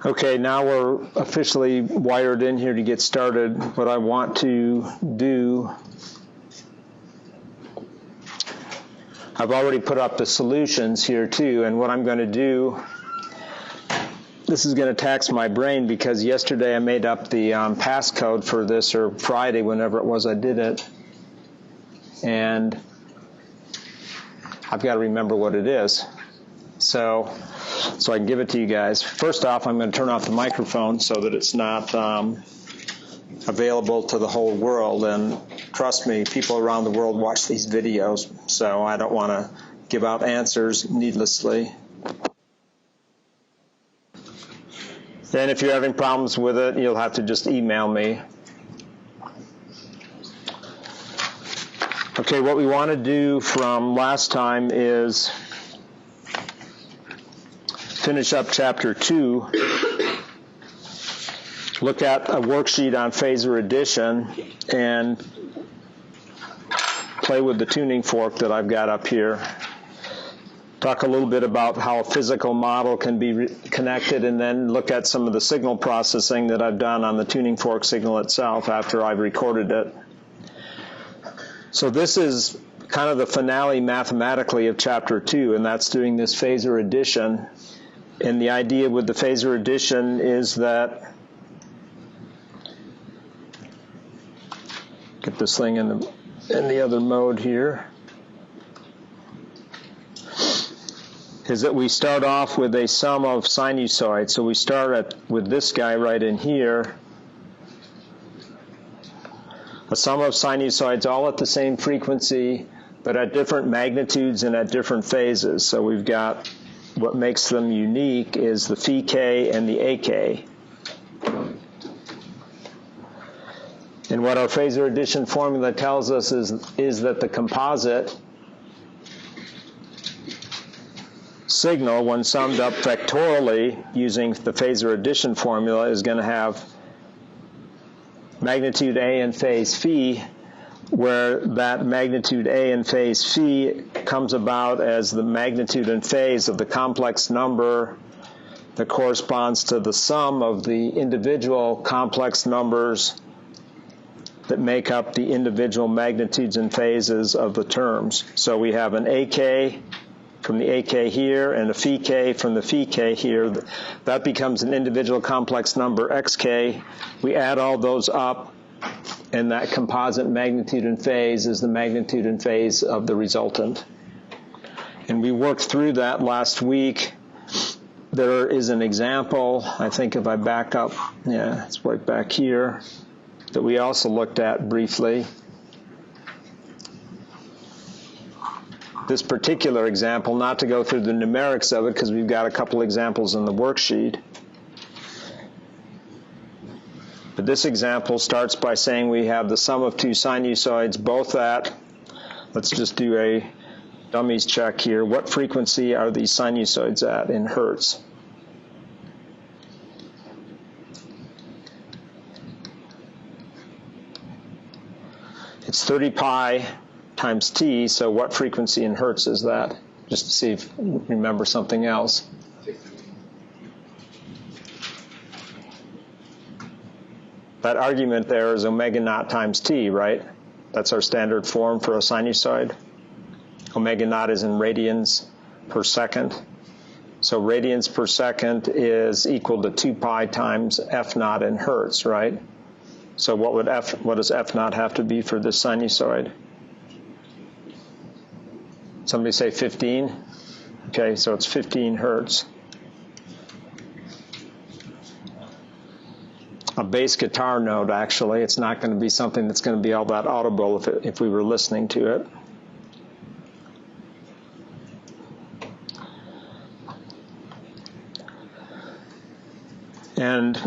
Okay, now we're officially wired in here to get started. What I want to do, I've already put up the solutions here too, and what I'm going to do, this is going to tax my brain because yesterday I made up the passcode for this, or Friday, whenever it was I did it, and I've got to remember what it is. So I can give it to you guys. First off, I'm going to turn off the microphone so that it's not available to the whole world. And trust me, people around the world watch these videos, so I don't want to give out answers needlessly. And if you're having problems with it, you'll have to just email me. Okay, what we want to do from last time is finish up Chapter 2, look at a worksheet on phasor addition, and play with the tuning fork that I've got up here. Talk a little bit about how a physical model can be connected, and then look at some of the signal processing that I've done on the tuning fork signal itself after I've recorded it. So this is kind of the finale mathematically of Chapter 2, and that's doing this phasor addition. And the idea with the phasor addition is that, get this thing in the other mode here, is that we start off with a sum of sinusoids. So we start with this guy right in here, a sum of sinusoids all at the same frequency, but at different magnitudes and at different phases. So we've got, what makes them unique is the phi k and the ak. And what our phasor addition formula tells us is that the composite signal, when summed up vectorially using the phasor addition formula, is going to have magnitude A and phase phi, where that magnitude A and phase phi comes about as the magnitude and phase of the complex number that corresponds to the sum of the individual complex numbers that make up the individual magnitudes and phases of the terms. So we have an AK from the AK here and a phi k from the phi k here. That becomes an individual complex number xk. We add all those up, and that composite magnitude and phase is the magnitude and phase of the resultant. And we worked through that last week. There is an example, I think if I back up, yeah, it's right back here, that we also looked at briefly. This particular example, not to go through the numerics of it because we've got a couple examples in the worksheet. But this example starts by saying we have the sum of two sinusoids, both at, let's just do a dummies check here. What frequency are these sinusoids at in hertz? It's 30 pi times t, so what frequency in hertz is that? Just to see if you remember something else. That argument there is omega naught times t, right? That's our standard form for a sinusoid. Omega naught is in radians per second. So radians per second is equal to 2 pi times f naught in hertz, right? So what does f naught have to be for this sinusoid? Somebody say 15? Okay, so it's 15 hertz. A bass guitar note, actually. It's not going to be something that's going to be all that audible if we were listening to it. And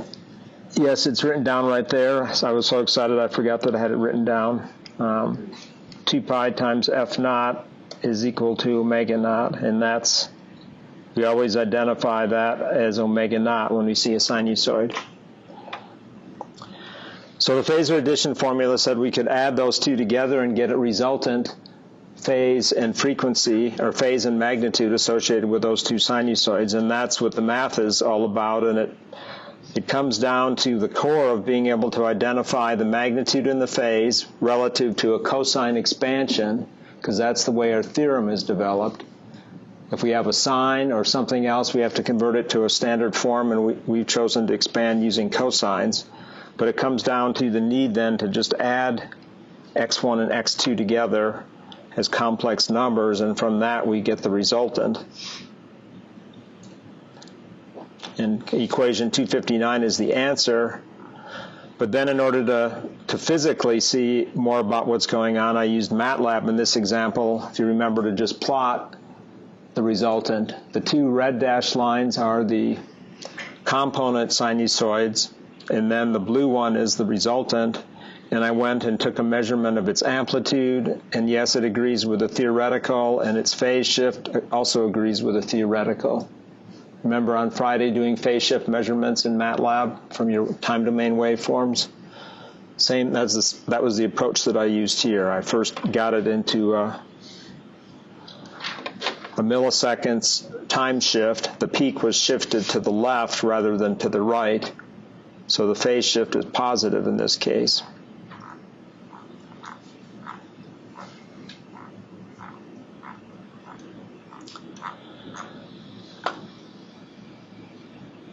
yes, it's written down right there. So I was so excited I forgot that I had it written down. 2 pi times f naught is equal to omega naught, and that's, we always identify that as omega naught when we see a sinusoid. So the phasor addition formula said we could add those two together and get a resultant phase and frequency, or phase and magnitude associated with those two sinusoids, and that's what the math is all about. And it comes down to the core of being able to identify the magnitude and the phase relative to a cosine expansion, because that's the way our theorem is developed. If we have a sine or something else, we have to convert it to a standard form, and we've chosen to expand using cosines. But it comes down to the need then to just add x1 and x2 together as complex numbers, and from that we get the resultant. And equation 259 is the answer. But then in order to physically see more about what's going on, I used MATLAB in this example. If you remember, to just plot the resultant. The two red dashed lines are the component sinusoids, and then the blue one is the resultant. And I went and took a measurement of its amplitude, and yes, it agrees with the theoretical, and its phase shift also agrees with the theoretical. Remember on Friday doing phase shift measurements in MATLAB from your time domain waveforms? Same, that was the approach that I used here. I first got it into a milliseconds time shift. The peak was shifted to the left rather than to the right, so the phase shift is positive in this case.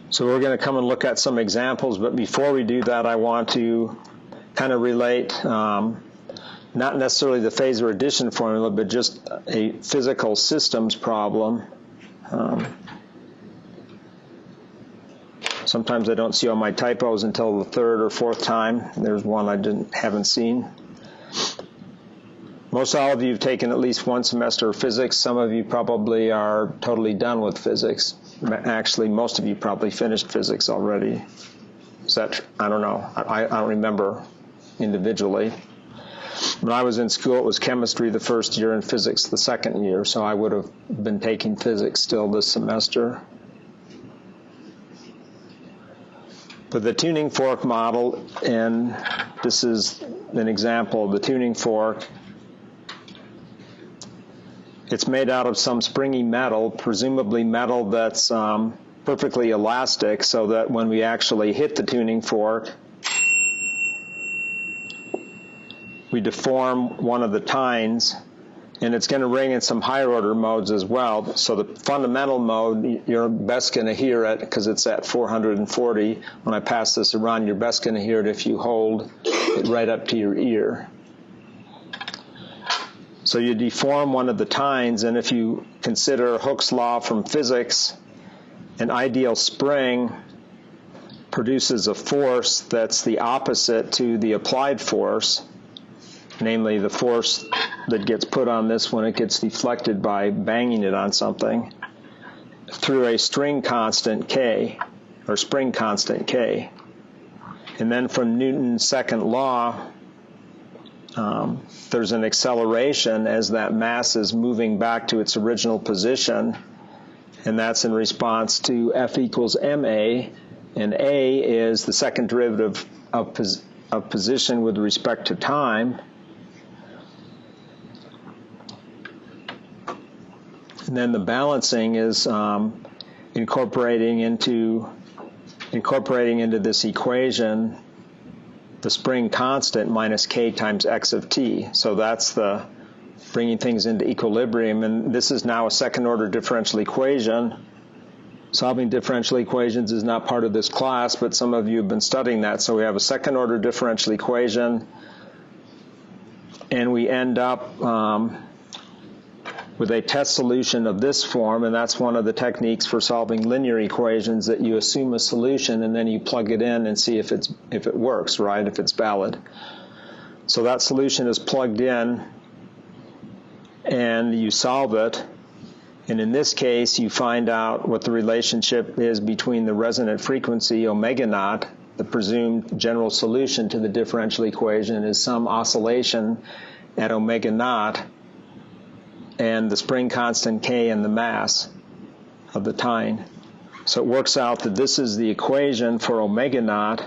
So we're going to come and look at some examples, but before we do that, I want to kind of relate not necessarily the phasor addition formula, but just a physical systems problem. Sometimes I don't see all my typos until the third or fourth time. There's one I haven't seen. Most all of you have taken at least one semester of physics. Some of you probably are totally done with physics. Actually, most of you probably finished physics already. Is that, I don't know. I don't remember individually. When I was in school, it was chemistry the first year and physics the second year, so I would have been taking physics still this semester. But the tuning fork model, and this is an example of the tuning fork. It's made out of some springy metal, presumably metal that's perfectly elastic, so that when we actually hit the tuning fork, we deform one of the tines, and it's going to ring in some higher order modes as well. So the fundamental mode, you're best going to hear it because it's at 440. When I pass this around, you're best going to hear it if you hold it right up to your ear. So you deform one of the tines, and if you consider Hooke's law from physics, an ideal spring produces a force that's the opposite to the applied force, namely the force that gets put on this when it gets deflected by banging it on something, through a string constant K, or spring constant K. And then from Newton's second law, there's an acceleration as that mass is moving back to its original position, and that's in response to F equals ma, and a is the second derivative of position with respect to time. And then the balancing is incorporating into this equation the spring constant minus k times x of t. So that's the bringing things into equilibrium, and this is now a second order differential equation. Solving differential equations is not part of this class, but some of you have been studying that. So we have a second order differential equation, and we end up with a test solution of this form, and that's one of the techniques for solving linear equations, that you assume a solution and then you plug it in and see if it works, right, if it's valid. So that solution is plugged in and you solve it, and in this case you find out what the relationship is between the resonant frequency omega naught, the presumed general solution to the differential equation is some oscillation at omega naught, and the spring constant K and the mass of the tine. So it works out that this is the equation for omega naught.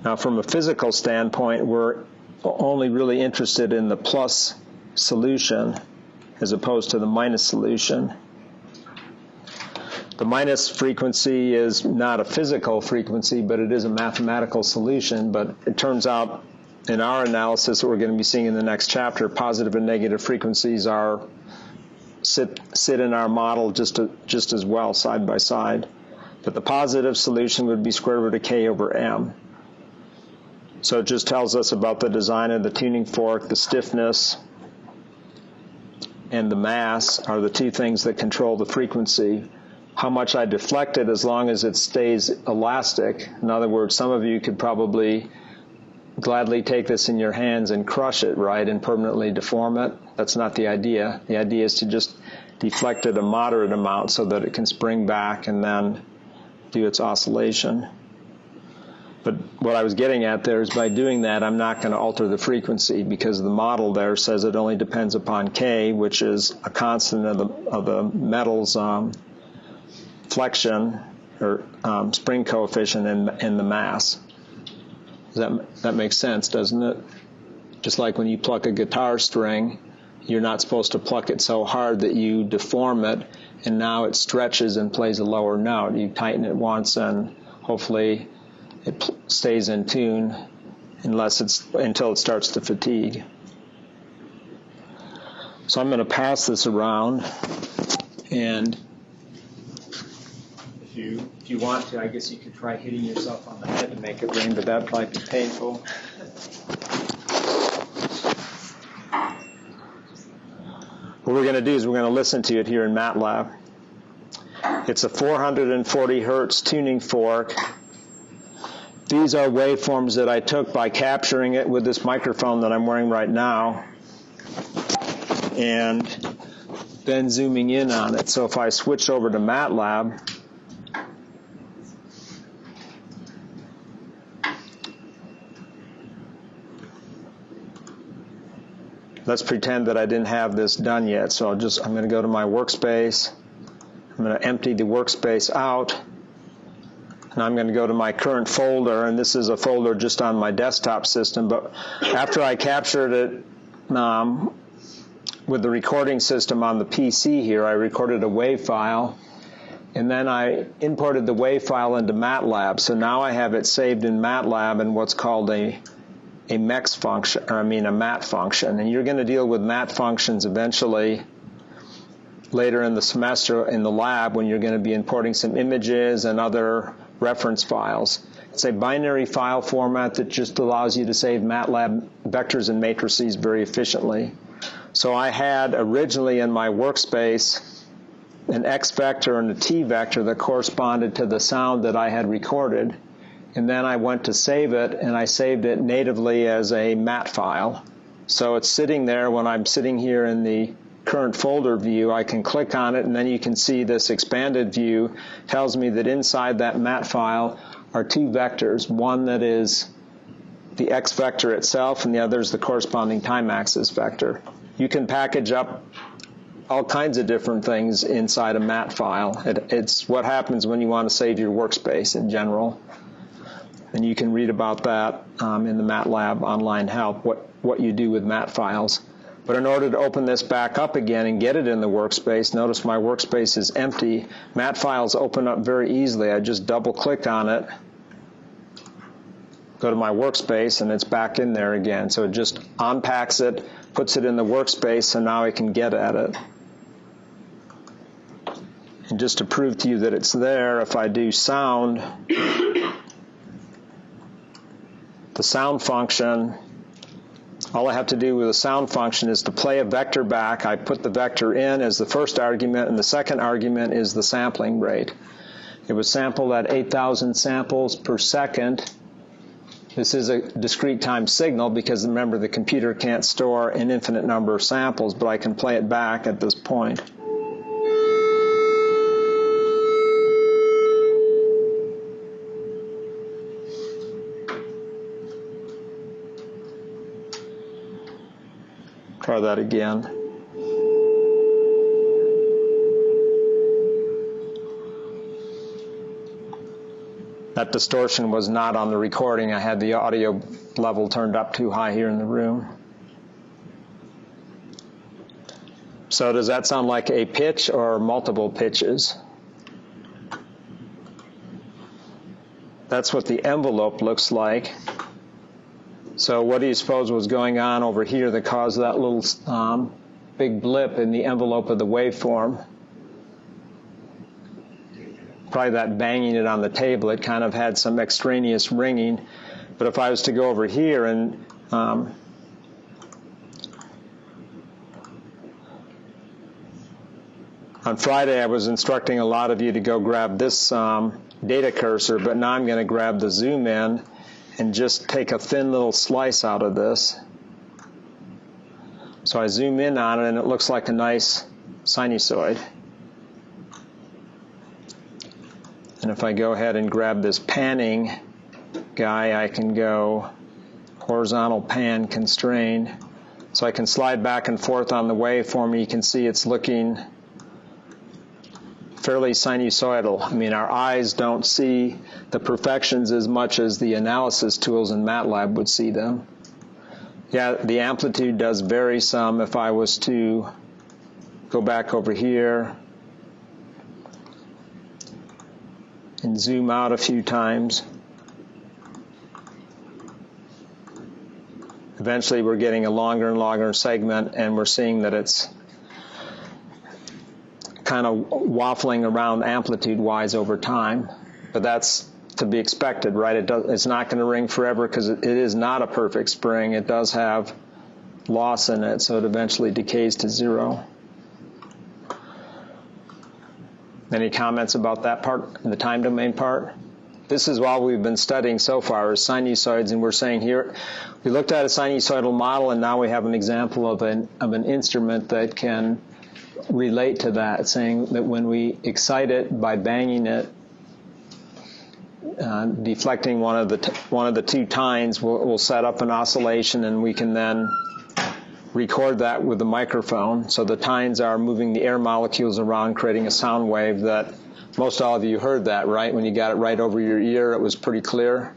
Now from a physical standpoint, we're only really interested in the plus solution. as opposed to the minus solution. The minus frequency is not a physical frequency, but it is a mathematical solution. But it turns out in our analysis that we're going to be seeing in the next chapter, positive and negative frequencies sit in our model just as well, side by side. But the positive solution would be square root of k over m. So it just tells us about the design of the tuning fork, the stiffness, and the mass are the two things that control the frequency. How much I deflect it as long as it stays elastic. In other words, some of you could probably gladly take this in your hands and crush it, right, and permanently deform it. That's not the idea. The idea is to just deflect it a moderate amount so that it can spring back and then do its oscillation. But what I was getting at there is by doing that, I'm not going to alter the frequency because the model there says it only depends upon K, which is a constant of the metal's flexion or spring coefficient and the mass. That makes sense, doesn't it? Just like when you pluck a guitar string, you're not supposed to pluck it so hard that you deform it, and now it stretches and plays a lower note. You tighten it once, and hopefully it stays in tune until it starts to fatigue. So I'm going to pass this around, and if you want to, I guess you could try hitting yourself on the head to make it ring, but that'd probably be painful. What we're going to do is we're going to listen to it here in MATLAB. It's a 440 hertz tuning fork. These are waveforms that I took by capturing it with this microphone that I'm wearing right now and then zooming in on it. So if I switch over to MATLAB, let's pretend that I didn't have this done yet. So I'm going to go to my workspace. I'm going to empty the workspace out. And I'm going to go to my current folder, and this is a folder just on my desktop system. But after I captured it with the recording system on the PC here, I recorded a WAV file, and then I imported the WAV file into MATLAB. So now I have it saved in MATLAB in what's called a MEX function, or a MAT function. And you're going to deal with MAT functions eventually later in the semester in the lab when you're going to be importing some images and other reference files. It's a binary file format that just allows you to save MATLAB vectors and matrices very efficiently. So I had originally in my workspace an X vector and a T vector that corresponded to the sound that I had recorded. And then I went to save it, and I saved it natively as a MAT file. So it's sitting there when I'm sitting here in the current folder view. I can click on it, and then you can see this expanded view tells me that inside that MAT file are two vectors, one that is the X vector itself, and the other is the corresponding time axis vector. You can package up all kinds of different things inside a MAT file. It's what happens when you want to save your workspace in general. And you can read about that in the MATLAB online help, what you do with MAT files. But in order to open this back up again and get it in the workspace, notice my workspace is empty. MAT files open up very easily. I just double-click on it, go to my workspace, and it's back in there again. So it just unpacks it, puts it in the workspace, so now I can get at it. And just to prove to you that it's there, if I do sound, the sound function, all I have to do with the sound function is to play a vector back. I put the vector in as the first argument, and the second argument is the sampling rate. It was sampled at 8,000 samples per second. This is a discrete time signal because, remember, the computer can't store an infinite number of samples, but I can play it back at this point. Try that again. That distortion was not on the recording. I had the audio level turned up too high here in the room. So does that sound like a pitch or multiple pitches? That's what the envelope looks like. So what do you suppose was going on over here that caused that little big blip in the envelope of the waveform? Probably that banging it on the table. It kind of had some extraneous ringing. But if I was to go over here and on Friday I was instructing a lot of you to go grab this data cursor, but now I'm going to grab the zoom in and just take a thin little slice out of this. So I zoom in on it and it looks like a nice sinusoid. And if I go ahead and grab this panning guy, I can go horizontal pan constrain. So I can slide back and forth on the waveform. You can see it's looking fairly sinusoidal. I mean, our eyes don't see the perfections as much as the analysis tools in MATLAB would see them. Yeah, the amplitude does vary some. If I was to go back over here and zoom out a few times, eventually we're getting a longer and longer segment, and we're seeing that it's kind of waffling around amplitude-wise over time. But that's to be expected, right? It's not going to ring forever because it is not a perfect spring. It does have loss in it, so it eventually decays to zero. Any comments about that part, the time domain part? This is all we've been studying so far is sinusoids, and we're saying here, we looked at a sinusoidal model, and now we have an example of an instrument that can relate to that, saying that when we excite it by banging it, deflecting one of the two tines, we'll set up an oscillation, and we can then record that with the microphone. So the tines are moving the air molecules around, creating a sound wave that most all of you heard that, right? When you got it right over your ear, it was pretty clear.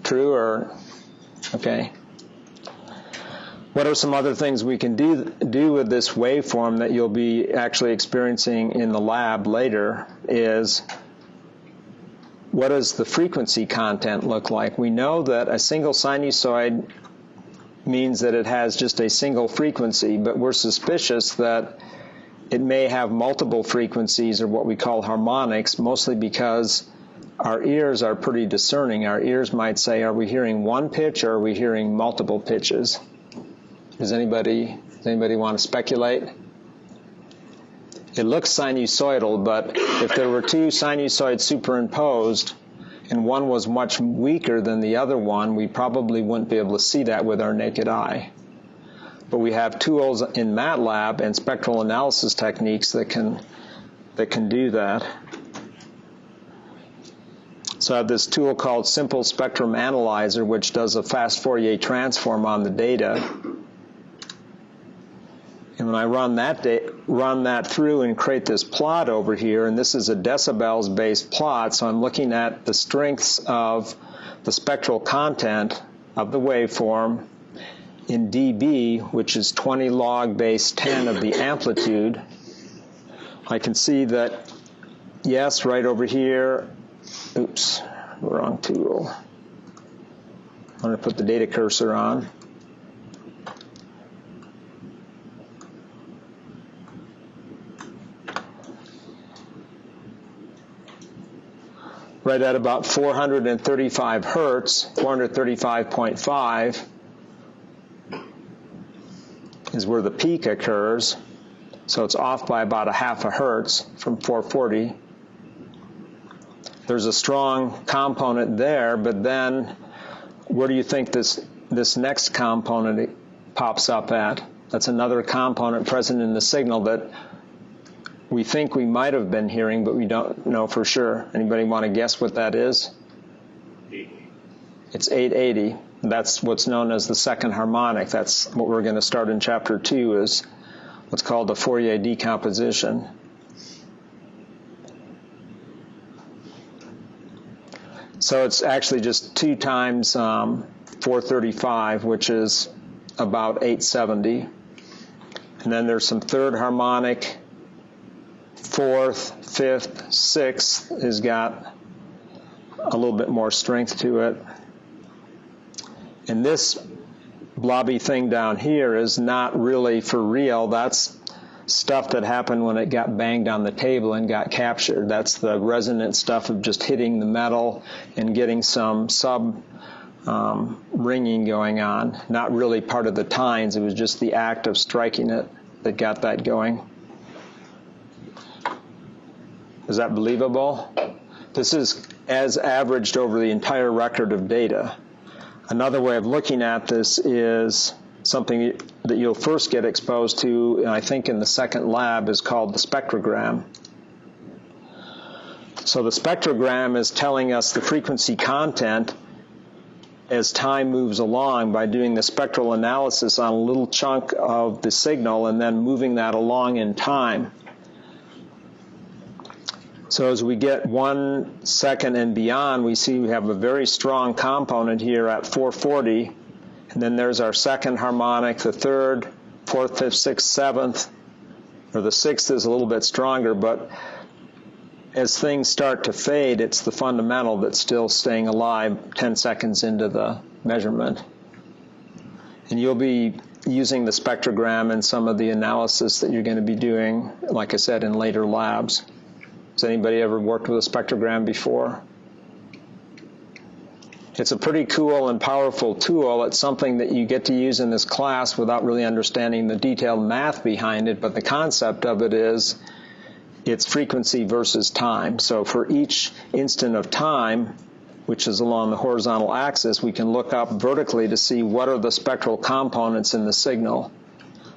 True or okay? What are some other things we can do with this waveform that you'll be actually experiencing in the lab later is, what does the frequency content look like? We know that a single sinusoid means that it has just a single frequency, but we're suspicious that it may have multiple frequencies, or what we call harmonics, mostly because our ears are pretty discerning. Our ears might say, are we hearing one pitch or are we hearing multiple pitches? Does anybody want to speculate? It looks sinusoidal, but if there were two sinusoids superimposed and one was much weaker than the other one, we probably wouldn't be able to see that with our naked eye. But we have tools in MATLAB and spectral analysis techniques that can do that. So I have this tool called Simple Spectrum Analyzer, which does a fast Fourier transform on the data. And when I run that through and create this plot over here, and this is a decibels-based plot, so I'm looking at the strengths of the spectral content of the waveform in dB, which is 20 log base 10 of the amplitude. I can see that, yes, right over here, oops, wrong tool. I'm going to put the data cursor on. Right at about 435 hertz, 435.5 is where the peak occurs. So it's off by about a half a hertz from 440. There's a strong component there, but then where do you think this next component pops up at? That's another component present in the signal that we think we might have been hearing, but we don't know for sure. Anybody want to guess what that is? 880. It's 880. That's what's known as the second harmonic. That's what we're going to start in Chapter 2, is what's called the Fourier decomposition. So it's actually just 2 times 435, which is about 870. And then there's some third harmonic, fourth, fifth, sixth has got a little bit more strength to it. And this blobby thing down here is not really for real. That's stuff that happened when it got banged on the table and got captured. That's the resonant stuff of just hitting the metal and getting some ringing going on. Not really part of the tines. It was just the act of striking it that got that going. Is that believable? This is as averaged over the entire record of data. Another way of looking at this is something that you'll first get exposed to, I think in the second lab, is called the spectrogram. So the spectrogram is telling us the frequency content as time moves along by doing the spectral analysis on a little chunk of the signal and then moving that along in time. So as we get 1 second and beyond, we see we have a very strong component here at 440. And then there's our second harmonic, the third, fourth, fifth, sixth, seventh, or the sixth is a little bit stronger, but as things start to fade, it's the fundamental that's still staying alive 10 seconds into the measurement. And you'll be using the spectrogram in some of the analysis that you're going to be doing, like I said, in later labs. Has anybody ever worked with a spectrogram before? It's a pretty cool and powerful tool. It's something that you get to use in this class without really understanding the detailed math behind it, but the concept of it is it's frequency versus time. So for each instant of time, which is along the horizontal axis, we can look up vertically to see what are the spectral components in the signal.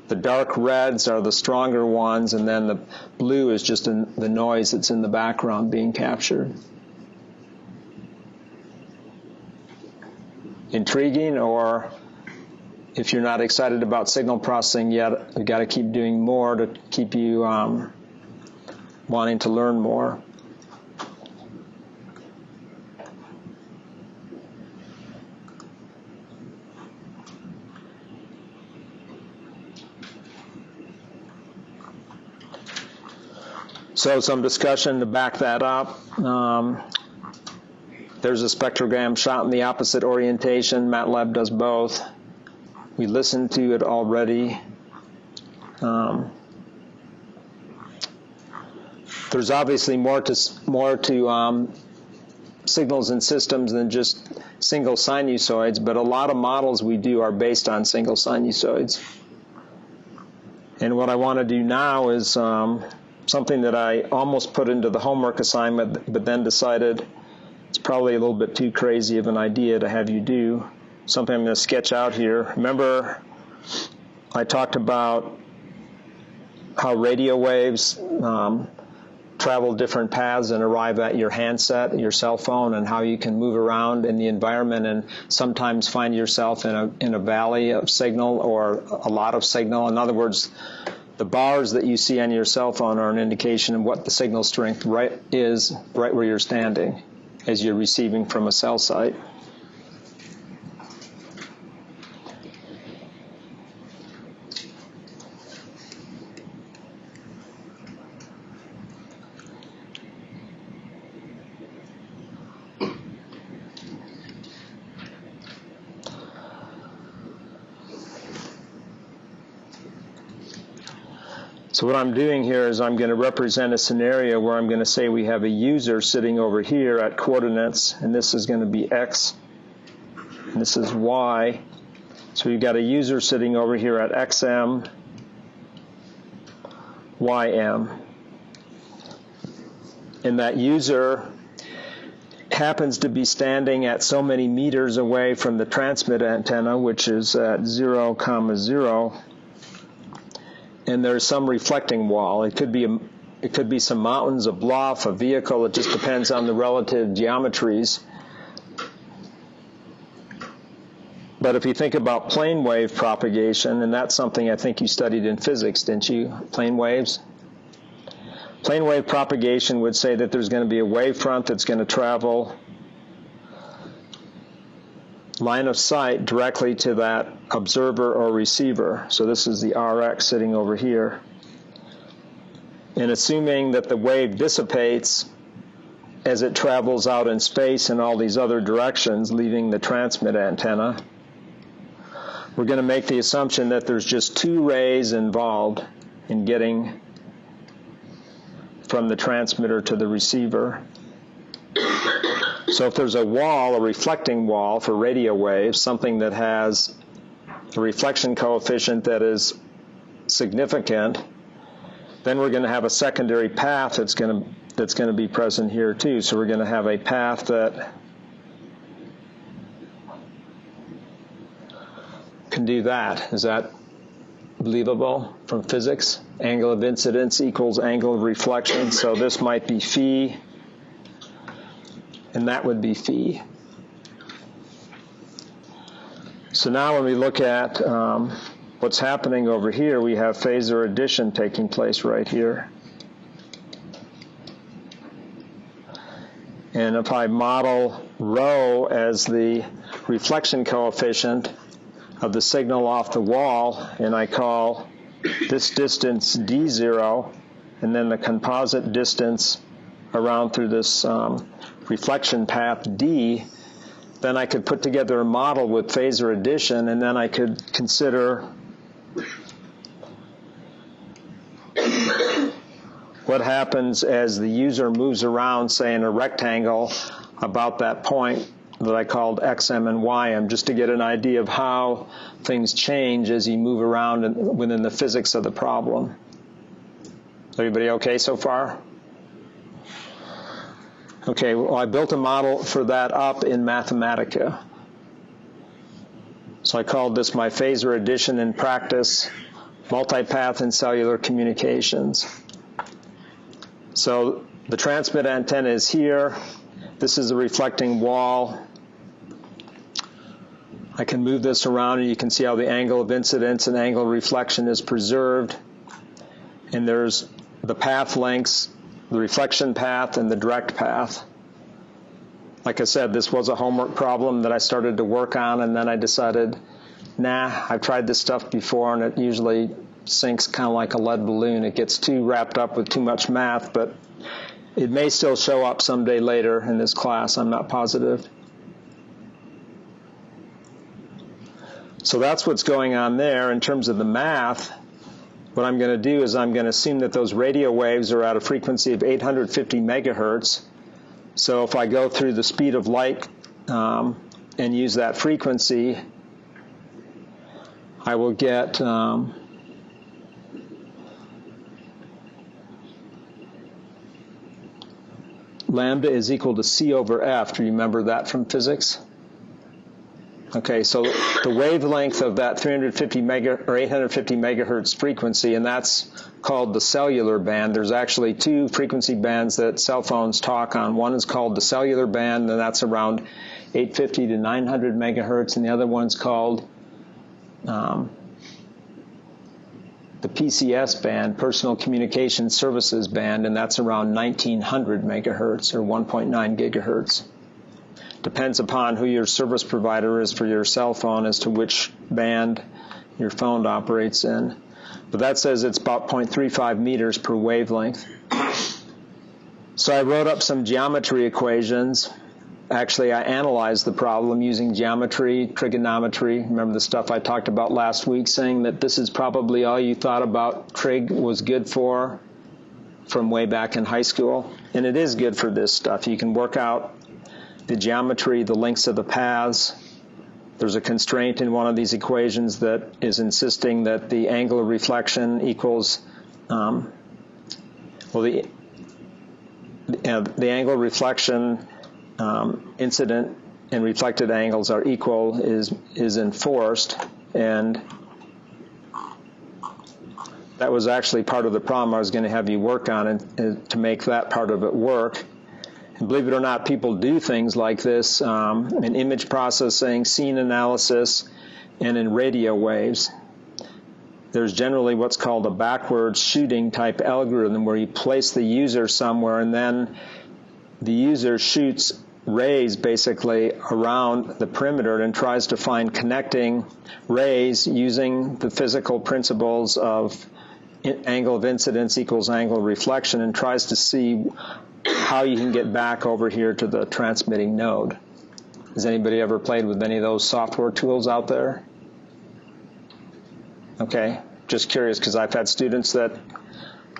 The dark reds are the stronger ones, and then the blue is just the noise that's in the background being captured. Intriguing, or if you're not excited about signal processing yet, you've got to keep doing more to keep you wanting to learn more. So some discussion to back that up. There's a spectrogram shot in the opposite orientation. MATLAB does both. We listened to it already. There's obviously more to signals and systems than just single sinusoids, but a lot of models we do are based on single sinusoids. And what I want to do now is something that I almost put into the homework assignment, but then decided it's probably a little bit too crazy of an idea to have you do. Something I'm going to sketch out here. Remember, I talked about how radio waves travel different paths and arrive at your handset, your cell phone, and how you can move around in the environment and sometimes find yourself in a valley of signal or a lot of signal. In other words, the bars that you see on your cell phone are an indication of what the signal strength is right where you're standing as you're receiving from a cell site. So what I'm doing here is I'm going to represent a scenario where I'm going to say we have a user sitting over here at coordinates, and this is going to be x, and this is y. So you've got a user sitting over here at xm, ym. And that user happens to be standing at so many meters away from the transmit antenna, which is at 0, 0. And there's some reflecting wall. It could be some mountains, a bluff, a vehicle. It just depends on the relative geometries. But if you think about plane wave propagation, and that's something I think you studied in physics, didn't you? Plane waves? Plane wave propagation would say that there's going to be a wave front that's going to travel line of sight directly to that observer or receiver. So this is the RX sitting over here. And assuming that the wave dissipates as it travels out in space in all these other directions, leaving the transmit antenna, we're going to make the assumption that there's just two rays involved in getting from the transmitter to the receiver. So if there's a wall, a reflecting wall for radio waves, something that has a reflection coefficient that is significant, then we're going to have a secondary path that's going to be present here too. So we're going to have a path that can do that. Is that believable from physics? Angle of incidence equals angle of reflection. So this might be phi, and that would be phi. So now when we look at what's happening over here, we have phasor addition taking place right here. And if I model rho as the reflection coefficient of the signal off the wall, and I call this distance d0, and then the composite distance around through this reflection path d, then I could put together a model with phasor addition, and then I could consider what happens as the user moves around, say, in a rectangle about that point that I called x, m, and y, m, just to get an idea of how things change as you move around within the physics of the problem. Everybody okay so far? Okay, well, I built a model for that up in Mathematica. So I called this my phasor addition in practice, multipath and cellular communications. So the transmit antenna is here. This is a reflecting wall. I can move this around and you can see how the angle of incidence and angle of reflection is preserved. And there's the path lengths, the reflection path and the direct path. Like I said, this was a homework problem that I started to work on, and then I decided, nah, I've tried this stuff before and it usually sinks kind of like a lead balloon. It gets too wrapped up with too much math, but it may still show up someday later in this class. I'm not positive. So that's what's going on there. In terms of the math, what I'm going to do is I'm going to assume that those radio waves are at a frequency of 850 megahertz. So if I go through the speed of light and use that frequency, I will get lambda is equal to c over f. Do you remember that from physics? Okay, so the wavelength of that 850 megahertz frequency, and that's called the cellular band. There's actually two frequency bands that cell phones talk on. One is called the cellular band, and that's around 850 to 900 megahertz, and the other one's called the PCS band, Personal Communication Services band, and that's around 1900 megahertz or 1.9 gigahertz. Depends upon who your service provider is for your cell phone as to which band your phone operates in. But that says it's about 0.35 meters per wavelength. So I wrote up some geometry equations. Actually, I analyzed the problem using geometry, trigonometry. Remember the stuff I talked about last week, saying that this is probably all you thought about trig was good for from way back in high school. And it is good for this stuff. You can work out the geometry, the lengths of the paths. There's a constraint in one of these equations that is insisting that the angle of reflection equals, the angle of reflection, incident and reflected angles are equal is enforced, and that was actually part of the problem I was going to have you work on and to make that part of it work. And believe it or not, people do things like this in image processing, scene analysis, and in radio waves. There's generally what's called a backwards shooting type algorithm where you place the user somewhere and then the user shoots rays basically around the perimeter and tries to find connecting rays using the physical principles of angle of incidence equals angle of reflection, and tries to see how you can get back over here to the transmitting node. Has anybody ever played with any of those software tools out there? Okay, just curious because I've had students that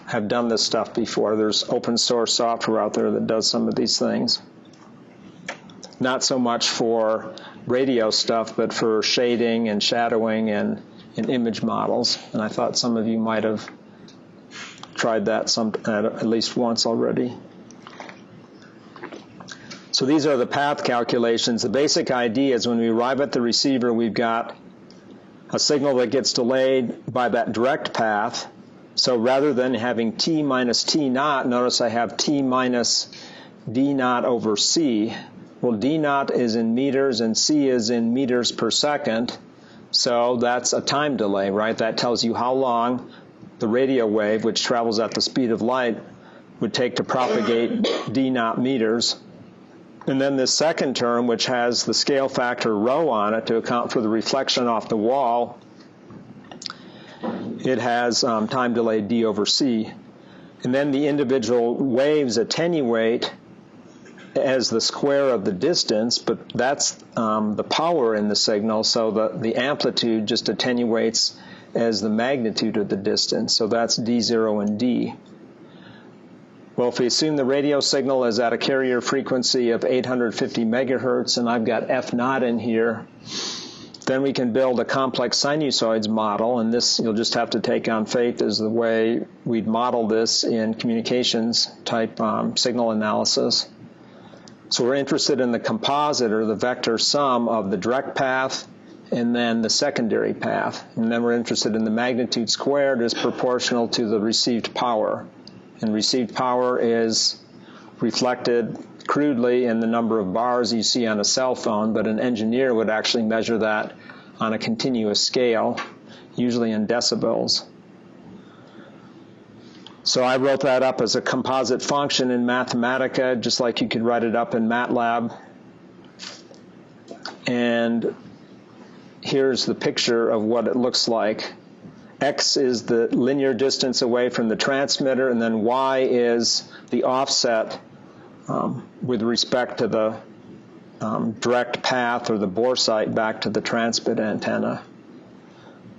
have done this stuff before. There's open source software out there that does some of these things. Not so much for radio stuff, but for shading and shadowing and image models. And I thought some of you might have tried that at least once already. So these are the path calculations. The basic idea is when we arrive at the receiver, we've got a signal that gets delayed by that direct path. So rather than having t minus t naught, notice I have t minus d naught over c. Well, d naught is in meters and c is in meters per second. So that's a time delay, right? That tells you how long the radio wave, which travels at the speed of light, would take to propagate d naught meters. And then this second term, which has the scale factor rho on it to account for the reflection off the wall, it has time delay d over c. And then the individual waves attenuate as the square of the distance, but that's the power in the signal, so the amplitude just attenuates as the magnitude of the distance. So that's d0 and d. Well, if we assume the radio signal is at a carrier frequency of 850 megahertz, and I've got F naught in here, then we can build a complex sinusoids model, and this you'll just have to take on faith as the way we'd model this in communications type signal analysis. So we're interested in the composite, or the vector sum of the direct path and then the secondary path. And then we're interested in the magnitude squared as proportional to the received power. And received power is reflected crudely in the number of bars you see on a cell phone, but an engineer would actually measure that on a continuous scale, usually in decibels. So I wrote that up as a composite function in Mathematica, just like you could write it up in MATLAB. And here's the picture of what it looks like. X is the linear distance away from the transmitter, and then Y is the offset with respect to the direct path or the bore site back to the transmit antenna.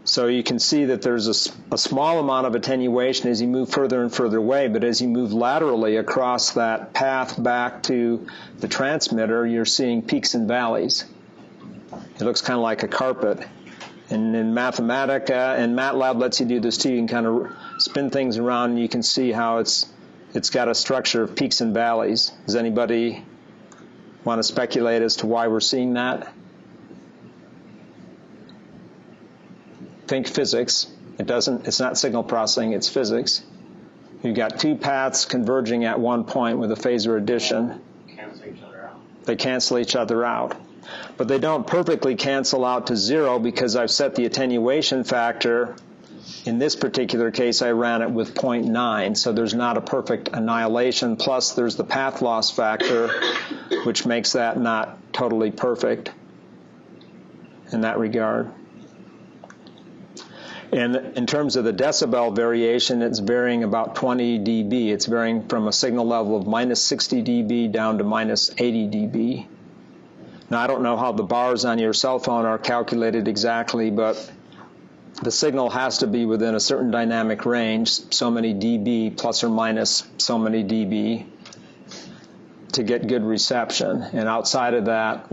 So you can see that there's a small amount of attenuation as you move further and further away, but as you move laterally across that path back to the transmitter, you're seeing peaks and valleys. It looks kind of like a carpet. And in Mathematica, and MATLAB lets you do this too, you can kind of spin things around and you can see how it's got a structure of peaks and valleys. Does anybody want to speculate as to why we're seeing that? Think physics. It's not signal processing, it's physics. You've got two paths converging at one point with a phasor addition. Cancel each other out. They cancel each other out. But they don't perfectly cancel out to zero because I've set the attenuation factor. In this particular case, I ran it with 0.9, so there's not a perfect annihilation. Plus, there's the path loss factor, which makes that not totally perfect in that regard. And in terms of the decibel variation, it's varying about 20 dB. It's varying from a signal level of minus 60 dB down to minus 80 dB. Now, I don't know how the bars on your cell phone are calculated exactly, but the signal has to be within a certain dynamic range, so many dB plus or minus so many dB, to get good reception. And outside of that,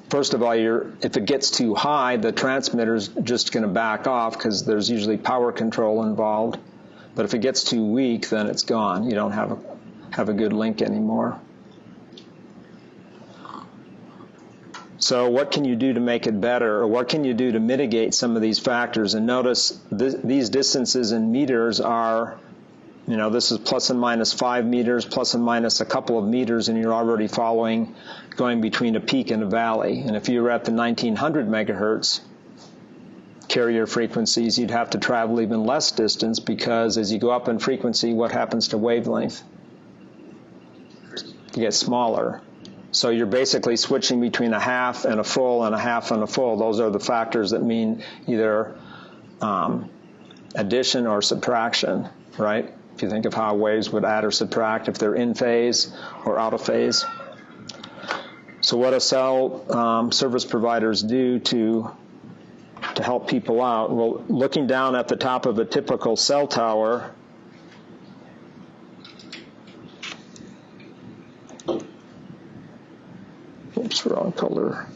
first of all, if it gets too high, the transmitter's just going to back off because there's usually power control involved. But if it gets too weak, then it's gone. You don't have a good link anymore. So what can you do to make it better, or what can you do to mitigate some of these factors? And notice these distances in meters are, this is plus and minus 5 meters, plus and minus a couple of meters, and you're already going between a peak and a valley. And if you were at the 1900 megahertz carrier frequencies, you'd have to travel even less distance because as you go up in frequency, what happens to wavelength? You get smaller. So you're basically switching between a half and a full and a half and a full. Those are the factors that mean either addition or subtraction, right? If you think of how waves would add or subtract, if they're in phase or out of phase. So what do cell service providers do to help people out? Well, looking down at the top of a typical cell tower, oops, wrong color.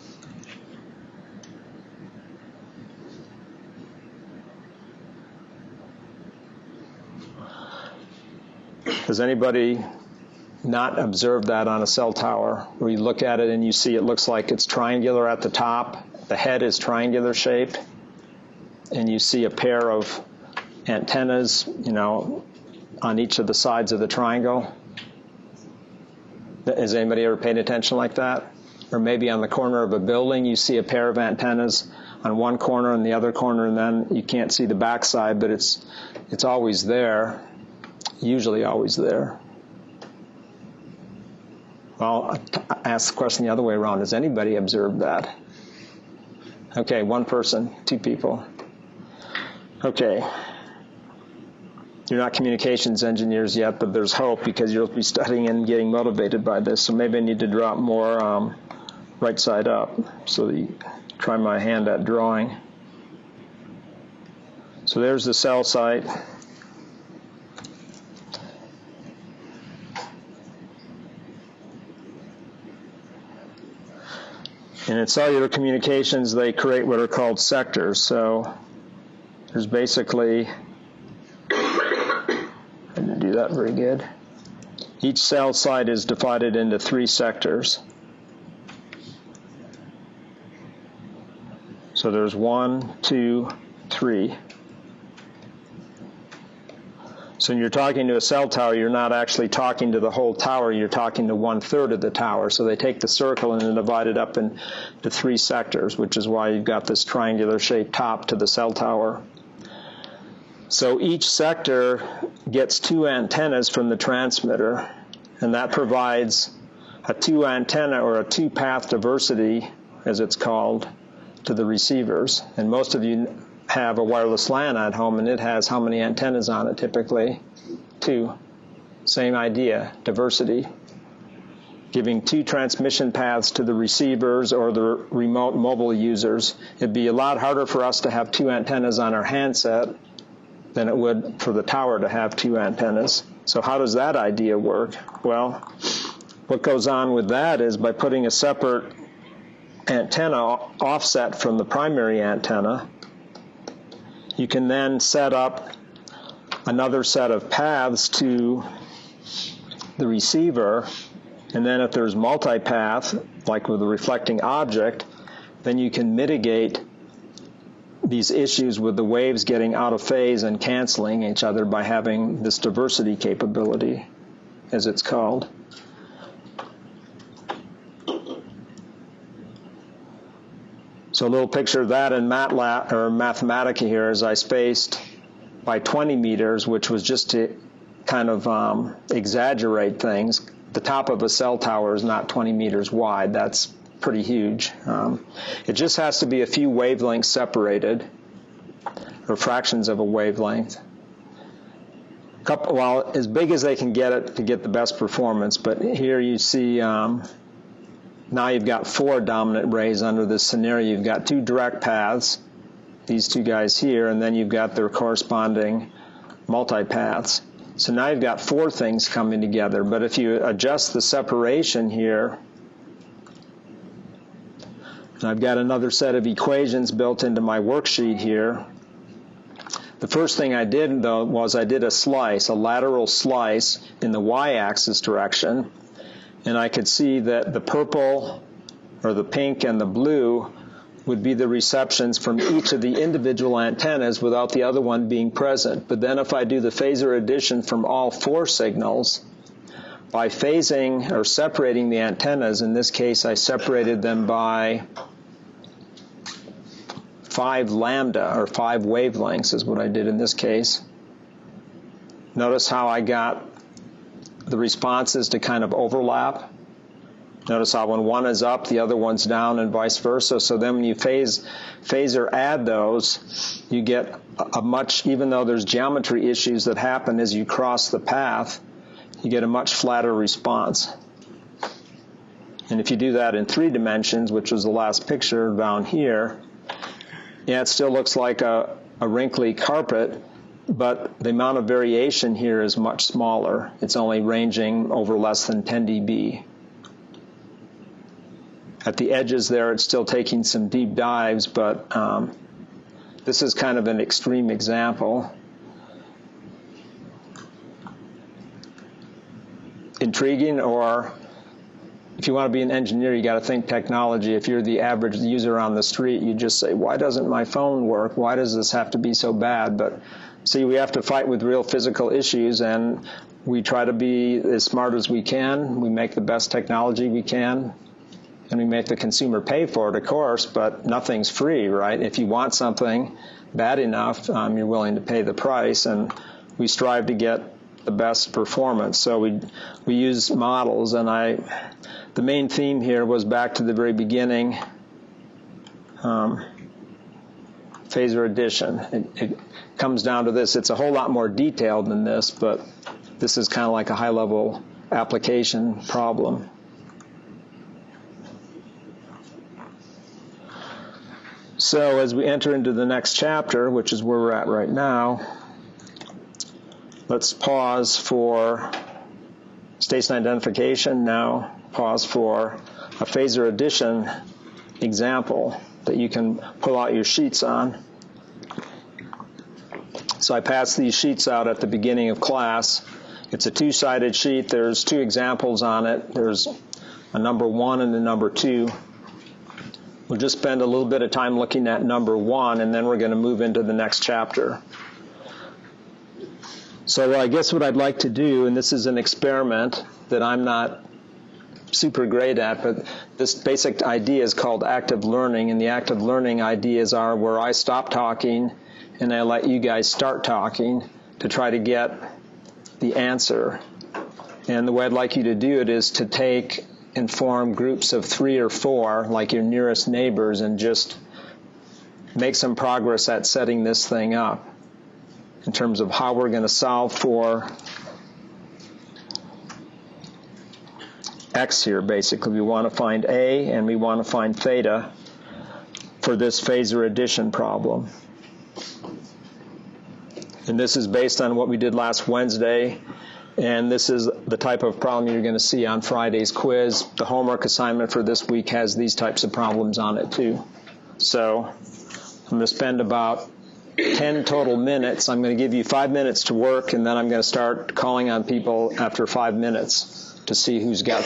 Does anybody not observe that on a cell tower, where you look at it and you see it looks like it's triangular at the top, the head is triangular shaped, and you see a pair of antennas, on each of the sides of the triangle? Has anybody ever paid attention like that? Or maybe on the corner of a building, you see a pair of antennas on one corner and the other corner, and then you can't see the backside, but it's always there, usually always there. Well, I ask the question the other way around. Has anybody observed that? Okay, one person, two people. Okay. You're not communications engineers yet, but there's hope because you'll be studying and getting motivated by this. So maybe I need to drop more right side up. So you try my hand at drawing. So there's the cell site. And in cellular communications, they create what are called sectors. So there's basically, I didn't do that very good. Each cell site is divided into 3 sectors. So there's 1, 2, 3. So when you're talking to a cell tower, you're not actually talking to the whole tower, you're talking to 1/3 of the tower. So they take the circle and then divide it up into 3 sectors, which is why you've got this triangular shaped top to the cell tower. So each sector gets 2 antennas from the transmitter, and that provides a 2 antenna or a 2-path diversity, as it's called, to the receivers. And most of you have a wireless LAN at home, and it has how many antennas on it typically? 2. Same idea, diversity. Giving 2 transmission paths to the receivers or the remote mobile users. It'd be a lot harder for us to have 2 antennas on our handset than it would for the tower to have 2 antennas. So how does that idea work? Well, what goes on with that is by putting a separate antenna offset from the primary antenna, you can then set up another set of paths to the receiver, and then if there's multipath, like with a reflecting object, then you can mitigate these issues with the waves getting out of phase and canceling each other by having this diversity capability, as it's called. So a little picture of that in MATLAB or Mathematica here is I spaced by 20 meters, which was just to kind of exaggerate things. The top of a cell tower is not 20 meters wide. That's pretty huge. It just has to be a few wavelengths separated, or fractions of a wavelength. Well, as big as they can get it to get the best performance. But here you see now you've got 4 dominant rays under this scenario. You've got 2 direct paths, these 2 guys here, and then you've got their corresponding multipaths. So now you've got 4 things coming together. But if you adjust the separation here, and I've got another set of equations built into my worksheet here. The first thing I did, though, was I did a slice, a lateral slice in the y-axis direction. And I could see that the purple, or the pink and the blue, would be the receptions from each of the individual antennas without the other one being present. But then if I do the phasor addition from all 4 signals, by phasing or separating the antennas, in this case I separated them by 5 lambda, or 5 wavelengths is what I did in this case. Notice how I got the responses to kind of overlap. Notice how when one is up, the other one's down, and vice versa. So then when you phasor add those, you get a much, even though there's geometry issues that happen as you cross the path, you get a much flatter response. And if you do that in 3 dimensions, which was the last picture down here, yeah, it still looks like a wrinkly carpet, but the amount of variation here is much smaller. It's only ranging over less than 10 dB. At the edges there, it's still taking some deep dives, but this is kind of an extreme example. Intriguing, or if you want to be an engineer, you got to think technology. If you're the average user on the street, you just say, why doesn't my phone work? Why does this have to be so bad? But see, we have to fight with real physical issues, and we try to be as smart as we can. We make the best technology we can, and we make the consumer pay for it, of course, but nothing's free, right? If you want something bad enough, you're willing to pay the price, and we strive to get the best performance. So we use models, and the main theme here was back to the very beginning, phasor addition. It comes down to this. It's a whole lot more detailed than this, but this is kind of like a high-level application problem. So as we enter into the next chapter, which is where we're at right now, let's pause for station identification. Now pause for a phasor addition example that you can pull out your sheets on. So I passed these sheets out at the beginning of class. It's a 2-sided sheet. There's 2 examples on it. There's a number 1 and a number 2. We'll just spend a little bit of time looking at number 1, and then we're going to move into the next chapter. So I guess what I'd like to do, and this is an experiment that I'm not super great at, but this basic idea is called active learning, and the active learning ideas are where I stop talking and I let you guys start talking to try to get the answer. And the way I'd like you to do it is to take and form groups of 3 or 4, like your nearest neighbors, and just make some progress at setting this thing up in terms of how we're going to solve for x here. Basically, we want to find a and we want to find theta for this phasor addition problem. And this is based on what we did last Wednesday, and this is the type of problem you're going to see on Friday's quiz. The homework assignment for this week has these types of problems on it too. So I'm going to spend about 10 total minutes. I'm going to give you 5 minutes to work, and then I'm going to start calling on people after 5 minutes to see who's got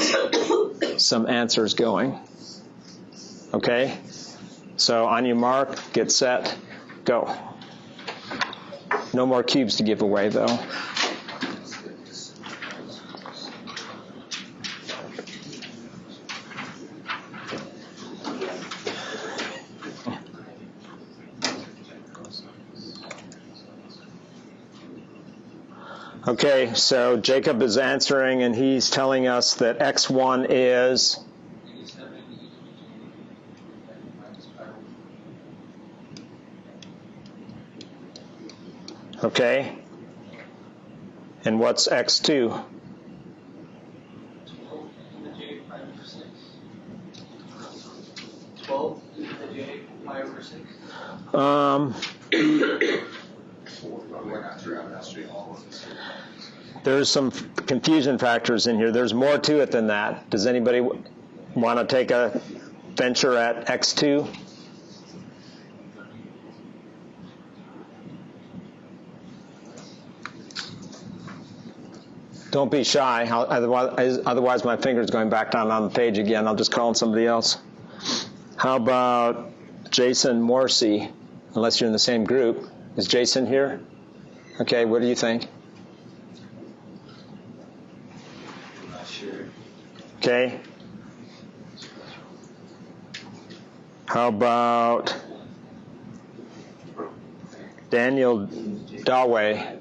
some answers going. Okay? So on your mark, get set, go. No more cubes to give away, though. Okay, so Jacob is answering, and he's telling us that x1 is okay, and what's x2? There's some confusion factors in here. There's more to it than that. Does anybody want to take a venture at x2? Don't be shy. Otherwise my finger's going back down on the page again. I'll just call on somebody else. How about Jason Morrissey? Unless you're in the same group. Is Jason here? Okay, what do you think? Not sure. Okay. How about Daniel Daway?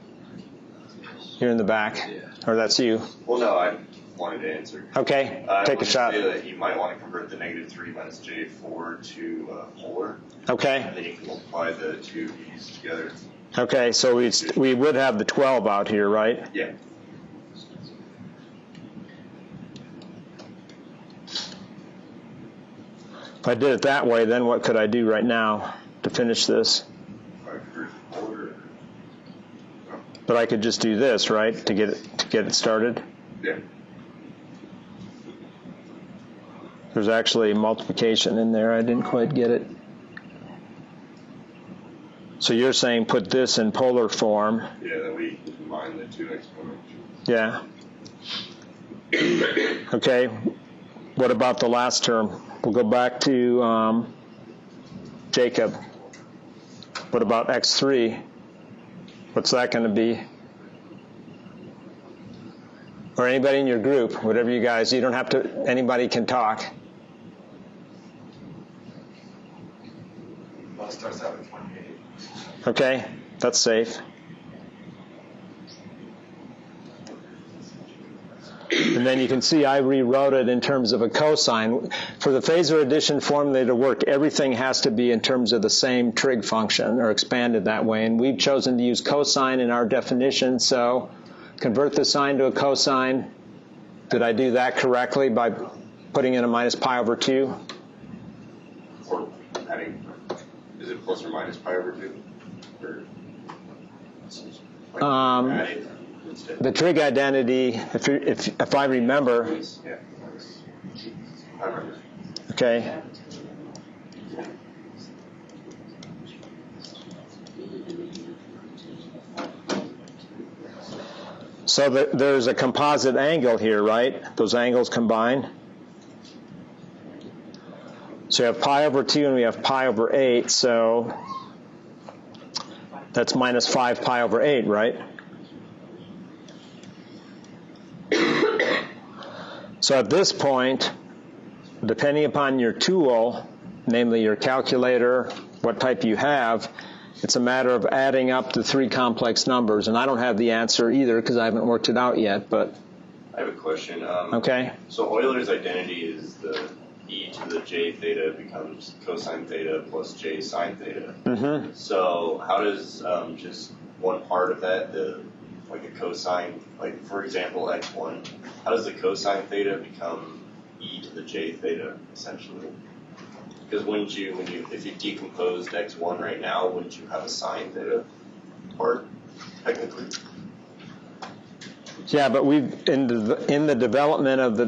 You're in the back. Or that's you. Well, no, wanted to answer. Okay, take a shot. I would say that you might want to convert the negative 3 minus J4 to polar. Okay. And then you can multiply the two E's together. Okay, so we would have the 12 out here, right? Yeah. If I did it that way, then what could I do right now to finish this? But I could just do this, right, to get it started? Yeah. There's actually multiplication in there. I didn't quite get it. So you're saying put this in polar form. Yeah, then we combine the two exponentials. Yeah. Okay. What about the last term? We'll go back to Jacob. What about x3? What's that going to be? Or anybody in your group, whatever you guys, you don't have to, anybody can talk. Well, it starts out with 28. Okay, that's safe. And then you can see I rewrote it in terms of a cosine. For the phasor addition formula to work, everything has to be in terms of the same trig function or expanded that way. And we've chosen to use cosine in our definition, so convert the sine to a cosine. Did I do that correctly by putting in a minus pi over 2? Or adding, is it plus or minus pi over 2? Or adding instead? The trig identity, if I remember. Yeah. I remember. Okay. So there's a composite angle here, right? Those angles combine. So you have pi over 2 and we have pi over 8, so that's minus 5 pi over 8, right? So at this point, depending upon your tool, namely your calculator, what type you have, it's a matter of adding up the three complex numbers. And I don't have the answer either because I haven't worked it out yet. But I have a question. Okay. So Euler's identity is the e to the j theta becomes cosine theta plus j sine theta. Mm-hmm. So how does just one part of that, like a cosine, like for example x1, how does the cosine theta become e to the j theta essentially? Because if you decomposed x1 right now, wouldn't you have a sine theta part technically? Yeah, but in the development of the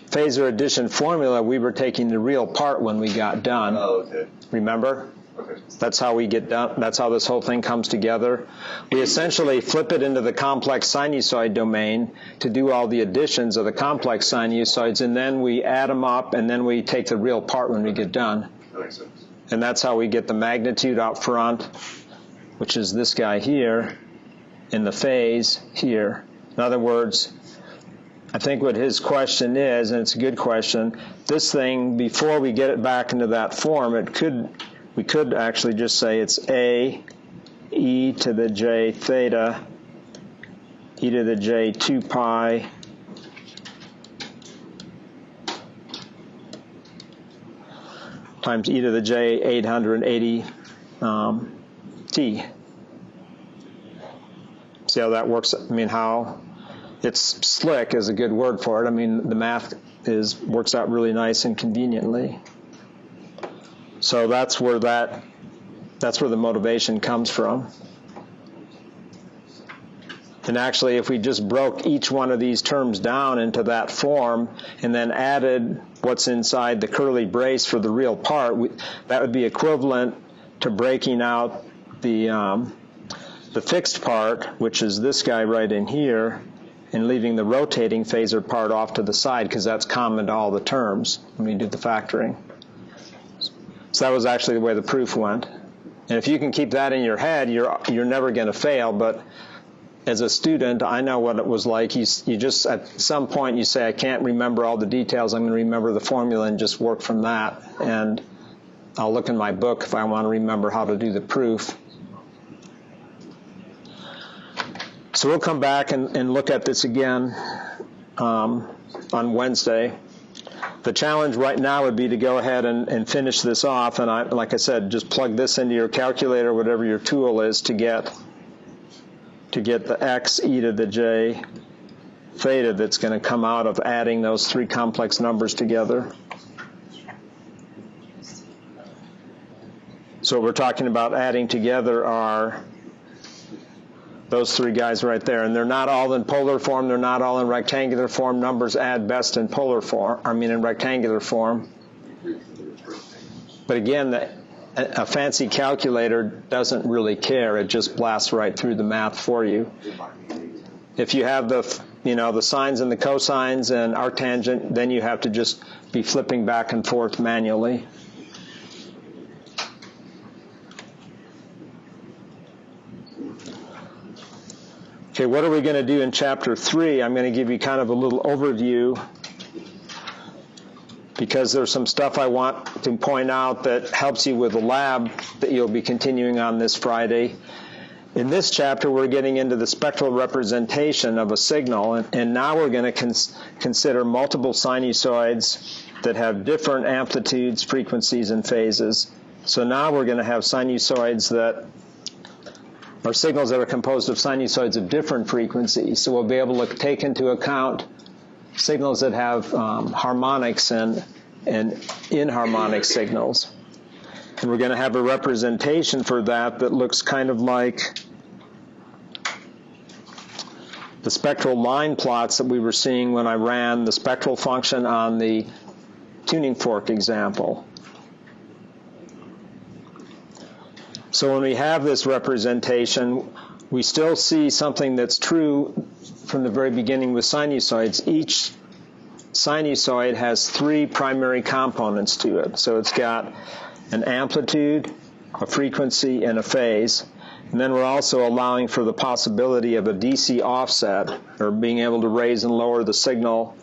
phasor addition formula, we were taking the real part when we got done. Oh, okay. Remember? Okay. That's how we get done. That's how this whole thing comes together. We essentially flip it into the complex sinusoid domain to do all the additions of the complex sinusoids, and then we add them up, and then we take the real part when we get done. That makes sense. And that's how we get the magnitude out front, which is this guy here, and the phase here. In other words, I think what his question is, and it's a good question, this thing, before we get it back into that form, we could actually just say it's a e to the j theta e to the j 2 pi times e to the j 880 t. See how that works? I mean, how it's slick is a good word for it. I mean, the math works out really nice and conveniently. So that's where the motivation comes from. And actually, if we just broke each one of these terms down into that form and then added what's inside the curly brace for the real part, that would be equivalent to breaking out the fixed part, which is this guy right in here, and leaving the rotating phasor part off to the side because that's common to all the terms when we do the factoring. So that was actually the way the proof went. And if you can keep that in your head, you're never going to fail. But as a student, I know what it was like. You just, at some point, you say, I can't remember all the details. I'm going to remember the formula and just work from that. And I'll look in my book if I want to remember how to do the proof. So we'll come back and look at this again on Wednesday. The challenge right now would be to go ahead and finish this off, and like I said, just plug this into your calculator, whatever your tool is, to get the x e to the j theta that's going to come out of adding those three complex numbers together. So what we're talking about adding together are those three guys right there. And they're not all in polar form. They're not all in rectangular form. Numbers add best in polar form, in rectangular form. But again, a fancy calculator doesn't really care. It just blasts right through the math for you. If you have the sines and the cosines and arctangent, then you have to just be flipping back and forth manually. Okay, what are we going to do in Chapter 3? I'm going to give you kind of a little overview because there's some stuff I want to point out that helps you with the lab that you'll be continuing on this Friday. In this chapter, we're getting into the spectral representation of a signal, and now we're going to consider multiple sinusoids that have different amplitudes, frequencies, and phases. So now we're going to have sinusoids that are signals that are composed of sinusoids of different frequencies. So we'll be able to take into account signals that have harmonics and inharmonic signals. And we're going to have a representation for that looks kind of like the spectral line plots that we were seeing when I ran the spectral function on the tuning fork example. So when we have this representation, we still see something that's true from the very beginning with sinusoids. Each sinusoid has three primary components to it. So it's got an amplitude, a frequency, and a phase. And then we're also allowing for the possibility of a DC offset, or being able to raise and lower the signal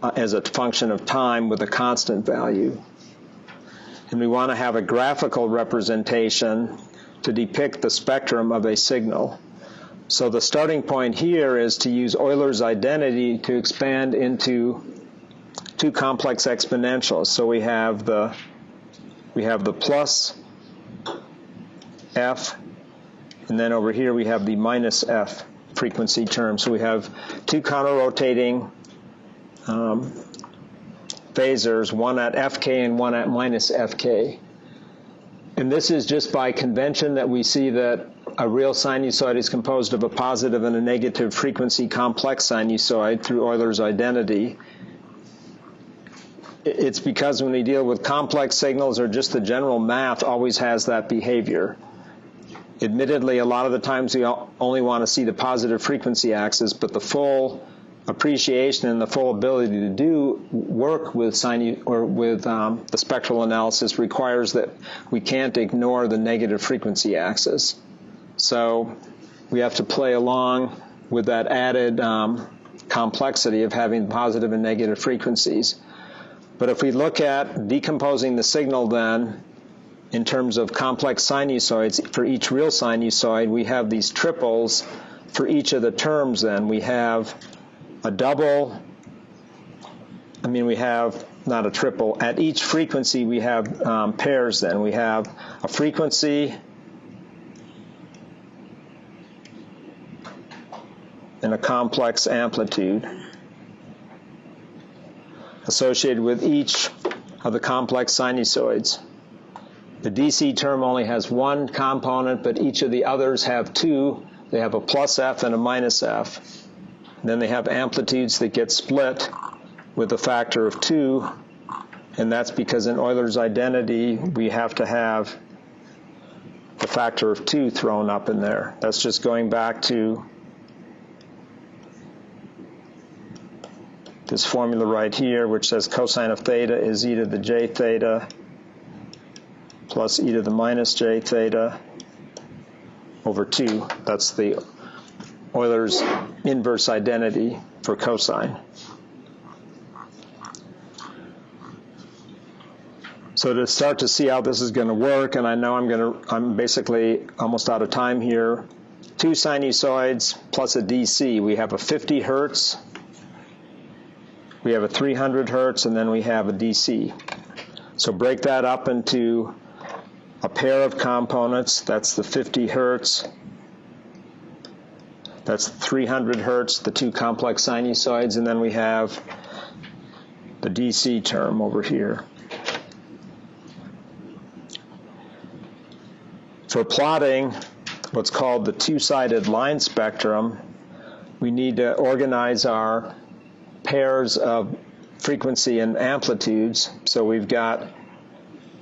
as a function of time with a constant value. And we want to have a graphical representation to depict the spectrum of a signal. So the starting point here is to use Euler's identity to expand into two complex exponentials. So we have the plus f, and then over here we have the minus f frequency term. So we have two counter-rotating phasors, one at fk and one at minus fk. And this is just by convention that we see that a real sinusoid is composed of a positive and a negative frequency complex sinusoid through Euler's identity. It's because when we deal with complex signals, or just the general math always has that behavior. Admittedly, a lot of the times we only want to see the positive frequency axis, but the full appreciation and the full ability to do work with the spectral analysis requires that we can't ignore the negative frequency axis. So we have to play along with that added complexity of having positive and negative frequencies. But if we look at decomposing the signal then in terms of complex sinusoids, for each real sinusoid, we have these triples for each of the terms then. We have a double, we have not a triple. At each frequency, we have pairs then. We have a frequency and a complex amplitude associated with each of the complex sinusoids. The DC term only has one component, but each of the others have two. They have a plus f and a minus f. And then they have amplitudes that get split with a factor of 2, and that's because in Euler's identity, we have to have the factor of 2 thrown up in there. That's just going back to this formula right here, which says cosine of theta is e to the j theta plus e to the minus j theta over 2. That's the Euler's inverse identity for cosine. So to start to see how this is going to work, and I know I'm basically almost out of time here, two sinusoids plus a DC. We have a 50 hertz, we have a 300 hertz, and then we have a DC. So break that up into a pair of components. That's the 50 hertz. That's 300 hertz, the two complex sinusoids, and then we have the DC term over here. For plotting what's called the two-sided line spectrum, we need to organize our pairs of frequency and amplitudes. So we've got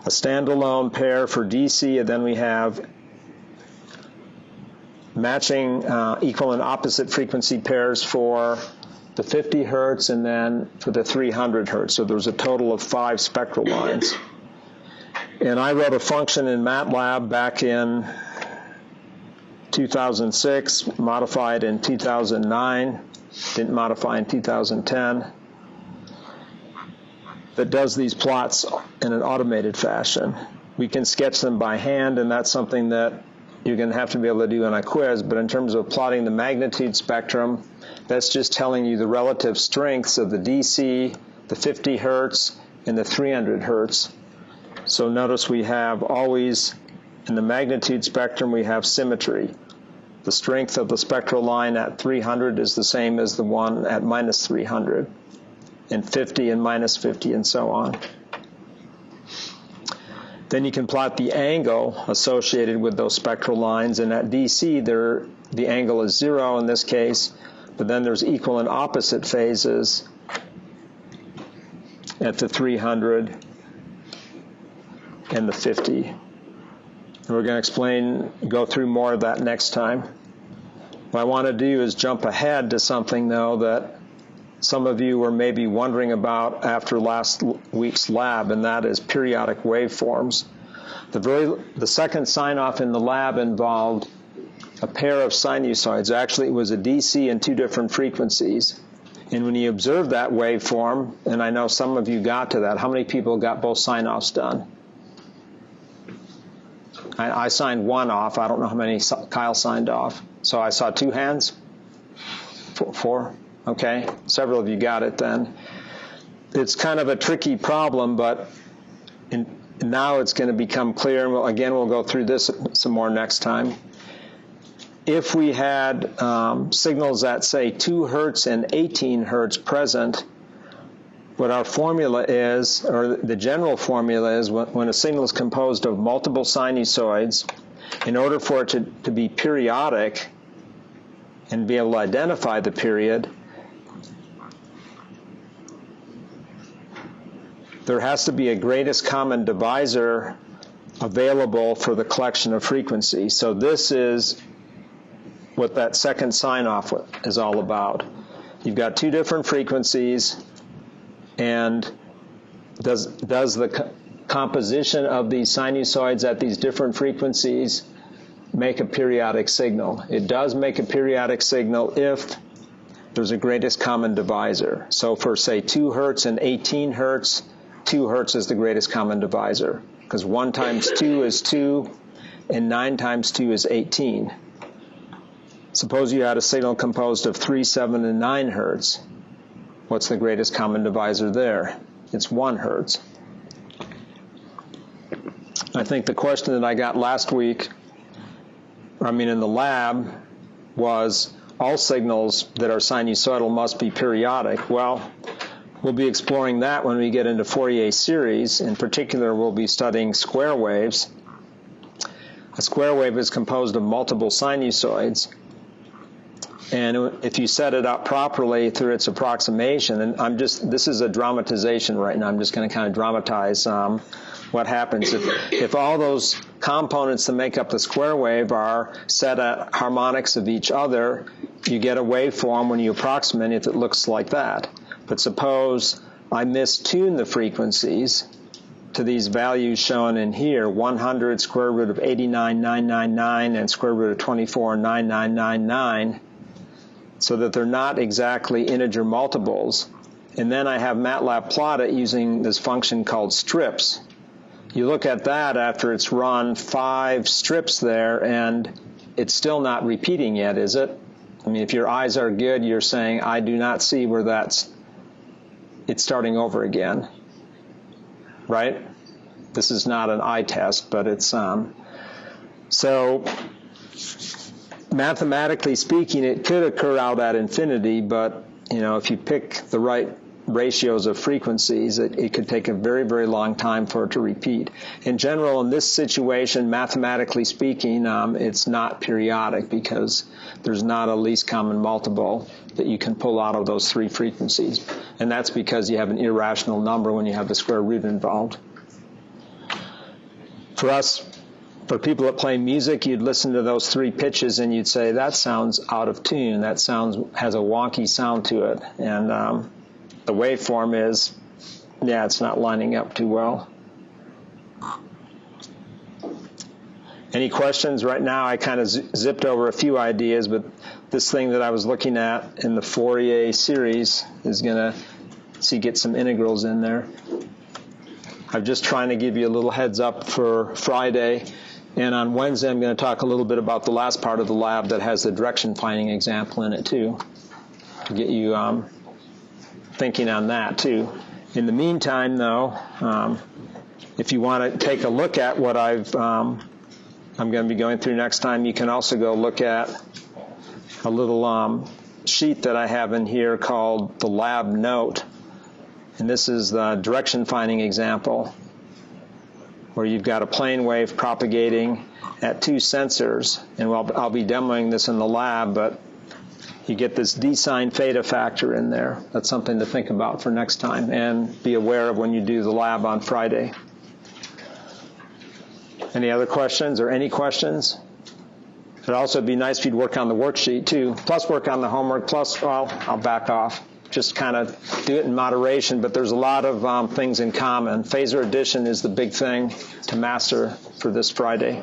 a standalone pair for DC, and then we have matching equal and opposite frequency pairs for the 50 hertz and then for the 300 hertz. So there's a total of 5 spectral lines. And I wrote a function in MATLAB back in 2006, modified in 2009, didn't modify in 2010, that does these plots in an automated fashion. We can sketch them by hand, and that's something that you're going to have to be able to do on a quiz, but in terms of plotting the magnitude spectrum, that's just telling you the relative strengths of the DC, the 50 hertz, and the 300 hertz. So notice we have always, in the magnitude spectrum, we have symmetry. The strength of the spectral line at 300 is the same as the one at minus 300, and 50 and minus 50, and so on. Then you can plot the angle associated with those spectral lines, and at DC, the angle is 0 in this case, but then there's equal and opposite phases at the 300 and the 50. And we're going to go through more of that next time. What I want to do is jump ahead to something, though, that some of you were maybe wondering about after last week's lab, and that is periodic waveforms. The second sign-off in the lab involved a pair of sinusoids. Actually, it was a DC and 2 different frequencies. And when you observe that waveform, and I know some of you got to that, how many people got both sign-offs done? I signed one off. I don't know how many Kyle signed off. So I saw 2 hands? 4? Okay, several of you got it then. It's kind of a tricky problem, but now it's going to become clear. And we'll go through this some more next time. If we had signals at, say, 2 hertz and 18 hertz present, what our formula is, or the general formula is, when a signal is composed of multiple sinusoids, in order for it to be periodic and be able to identify the period, there has to be a greatest common divisor available for the collection of frequencies. So this is what that second sign-off is all about. You've got 2 different frequencies, and does the composition of these sinusoids at these different frequencies make a periodic signal? It does make a periodic signal if there's a greatest common divisor. So for, say, 2 hertz and 18 hertz, 2 hertz is the greatest common divisor, because 1 times 2 is 2, and 9 times 2 is 18. Suppose you had a signal composed of 3, 7, and 9 hertz. What's the greatest common divisor there? It's 1 hertz. I think the question that I got last week, in the lab, was all signals that are sinusoidal must be periodic. Well, we'll be exploring that when we get into Fourier series. In particular, we'll be studying square waves. A square wave is composed of multiple sinusoids. And if you set it up properly through its approximation, and this is a dramatization right now, I'm just going to kind of dramatize what happens. If all those components that make up the square wave are set at harmonics of each other, you get a waveform when you approximate it that looks like that. But suppose I mistune the frequencies to these values shown in here, 100, square root of 89,999, and square root of 24,9999, so that they're not exactly integer multiples. And then I have MATLAB plot it using this function called strips. You look at that after it's run 5 strips there, and it's still not repeating yet, is it? I mean, if your eyes are good, you're saying, I do not see where it's starting over again, right? This is not an eye test, but it's, so mathematically speaking, it could occur out at infinity, but, if you pick the right ratios of frequencies, it could take a very, very long time for it to repeat. In general, in this situation, mathematically speaking, it's not periodic because there's not a least common multiple that you can pull out of those three frequencies. And that's because you have an irrational number when you have the square root involved. For people that play music, you'd listen to those three pitches and you'd say, that sounds out of tune. That has a wonky sound to it. And the waveform is, it's not lining up too well. Any questions? Right now I kind of zipped over a few ideas, but this thing that I was looking at in the Fourier series is going to get some integrals in there. I'm just trying to give you a little heads up for Friday. And on Wednesday, I'm going to talk a little bit about the last part of the lab that has the direction finding example in it, too, to get you thinking on that, too. In the meantime, though, if you want to take a look at what I'm going to be going through next time, you can also go look at a little sheet that I have in here called the lab note. And this is the direction finding example, where you've got a plane wave propagating at two sensors. And I'll be demoing this in the lab, but you get this d sine theta factor in there. That's something to think about for next time and be aware of when you do the lab on Friday. Any other questions or any questions? It'd also be nice if you'd work on the worksheet too, plus work on the homework, plus, I'll back off. Just kind of do it in moderation, but there's a lot of things in common. Phasor addition is the big thing to master for this Friday.